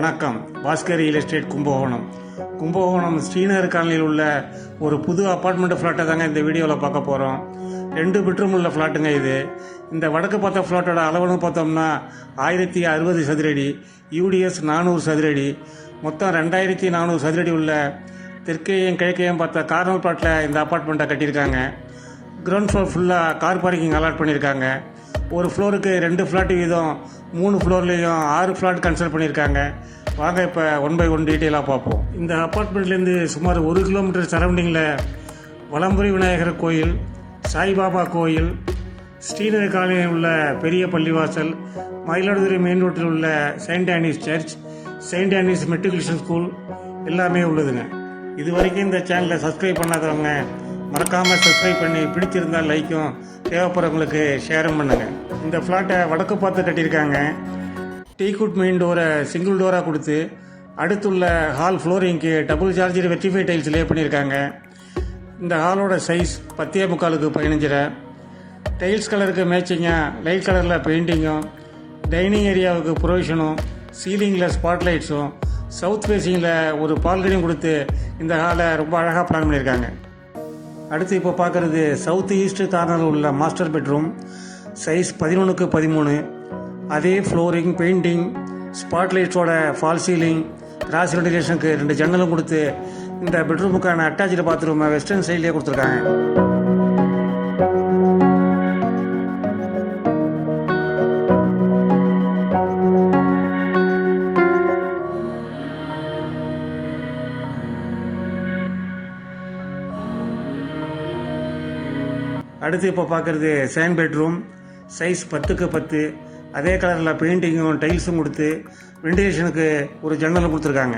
வணக்கம். Bhaskar real estate Kumbakonam. Kumbakonam Srinagar காலனியில் உள்ள ஒரு புது அப்பார்ட்மெண்ட் ஃப்ளாட்டை தாங்க இந்த வீடியோவில் பார்க்க போகிறோம். 2 பெட்ரூம் உள்ள ஃப்ளாட்டுங்க இது. இந்த வடக்கு பார்த்த ஃப்ளாட்டோட அளவுன்னு பார்த்தோம்னா 1060 சதுரடி, யூடிஎஸ் 400 சதுரடி, மொத்தம் 2400 சதுரடி உள்ள தெற்கையும் கிழக்கையும் பார்த்த கார்னர் பிளாட்டில் இந்த அப்பார்ட்மெண்ட்டை கட்டியிருக்காங்க. கிரவுண்ட் ஃப்ளோர் ஃபுல்லாக கார் பார்க்கிங் அலாட் பண்ணியிருக்காங்க. ஒரு ஃப்ளோருக்கு 2 ஃப்ளாட் வீதம் 3 ஃப்ளோர்லேயும் 6 ஃப்ளாட் கன்ஸ்ட்ரக்ட் பண்ணியிருக்காங்க. வாங்க இப்போ 1 by 1 டீட்டெயிலாக பார்ப்போம். இந்த அப்பார்ட்மெண்ட்லேருந்து சுமார் 1 கிலோமீட்டர் சரௌண்டிங்கில் வலம்புரி விநாயகர் கோயில், சாய்பாபா கோயில், ஸ்ரீநகர் காலனியில் உள்ள பெரிய பள்ளிவாசல், மயிலாடுதுறை மெயின் ரோட்டில் உள்ள Saint Anne's Church, Saint Anne's Matriculation School எல்லாமே உள்ளதுங்க. இது வரைக்கும் இந்த சேனலை சப்ஸ்கிரைப் பண்ணாதவங்க மறக்காமல் சப்ஸ்கிரைப் பண்ணி, பிடிச்சிருந்தால் லைக்கும், தேவைப்படுறவங்களுக்கு ஷேரும் பண்ணுங்கள். இந்த ஃப்ளாட்டை வடக்கு பார்த்து கட்டியிருக்காங்க. டீக்குட் மெயின் டோரை சிங்கிள் டோராக கொடுத்து அடுத்துள்ள ஹால் ஃப்ளோரிங்க்கு double charger vitrify tiles lay பண்ணியிருக்காங்க. இந்த ஹாலோட சைஸ் 10.75 15. டைல்ஸ் கலருக்கு மேட்சிங்காக லைட் கலரில் பெயிண்டிங்கும், டைனிங் ஏரியாவுக்கு ப்ரொவிஷனும், சீலிங்கில் ஸ்பாட்லைட்ஸும், சவுத் ஃபேஸிங்கில் ஒரு பால்கனியும் கொடுத்து இந்த ஹாலை ரொம்ப அழகாக பிளான் பண்ணியிருக்காங்க. அடுத்து இப்போ பார்க்குறது சவுத் ஈஸ்ட் கார்னரில் உள்ள மாஸ்டர் பெட்ரூம். சைஸ் 11க்கு 13. அதே ஃப்ளோரிங், பெயிண்டிங், ஸ்பாட்லைட்ஸோட ஃபால் சீலிங், கிராஸ் வெண்டிலேஷனுக்கு 2 ஜன்னலும் கொடுத்து இந்த பெட்ரூமுக்கான அட்டாச்சு பாத்ரூமை வெஸ்டர்ன் சைட்லேயே கொடுத்துருக்காங்க. அடுத்து இப்போ பார்க்குறது செகண்ட் பெட்ரூம். சைஸ் 10க்கு 10. அதே கலரில் பெயிண்டிங்கும் டைல்ஸும் கொடுத்து வெண்டிலேஷனுக்கு ஒரு ஜன்னலும் கொடுத்துருக்காங்க.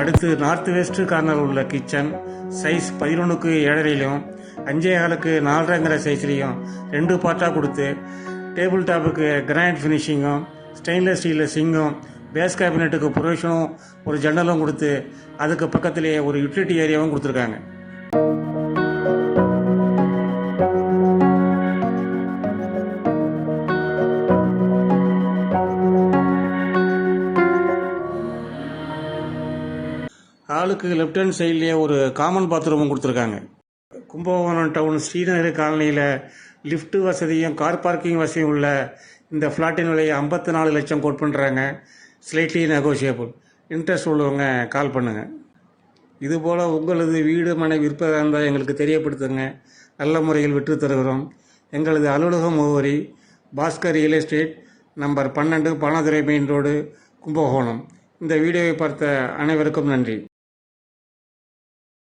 அடுத்து நார்த் வெஸ்ட் கார்னர் உள்ள கிச்சன். சைஸ் 11க்கு 7.5, 5.25க்கு 4.5 சைஸ்லையும் 2 பார்ட்டாக கொடுத்து டேபிள் டாப்புக்கு கிரானைட் ஃபினிஷிங்கும், ஸ்டெயின்லெஸ் ஸ்டீல் சிங்கும், பேஸ் கேபினெட்டுக்கு ப்ரொவிஷனும் ஒரு ஜன்னலும் கொடுத்து அதுக்கு பக்கத்திலேயே ஒரு யூட்டிலிட்டி ஏரியாவும் கொடுத்துருக்காங்க. ஹாலுக்கு லெஃப்ட் ஹேண்ட் சைட்லேயே ஒரு காமன் பாத்ரூமும் கொடுத்துருக்காங்க. கும்பகோணம் டவுன் ஸ்ரீநகர் காலனியில் லிஃப்ட் வசதியும் கார் பார்க்கிங் வசதியும் உள்ள இந்த ஃப்ளாட்டின் விலையை 54 லட்சம் கோட் பண்ணுறாங்க. Slightly negotiable. இன்ட்ரெஸ்ட் உள்ளவங்க கால் பண்ணுங்கள். இதுபோல் உங்களது வீடு மனை விற்பதாக இருந்தால் எங்களுக்கு தெரியப்படுத்துங்க. நல்ல முறையில் விற்று தருகிறோம். எங்களது அலுவலக முகவரி Bhaskar real estate, number 12, Banadurai main road, Kumbakonam. இந்த வீடியோவை பார்த்த அனைவருக்கும் நன்றி.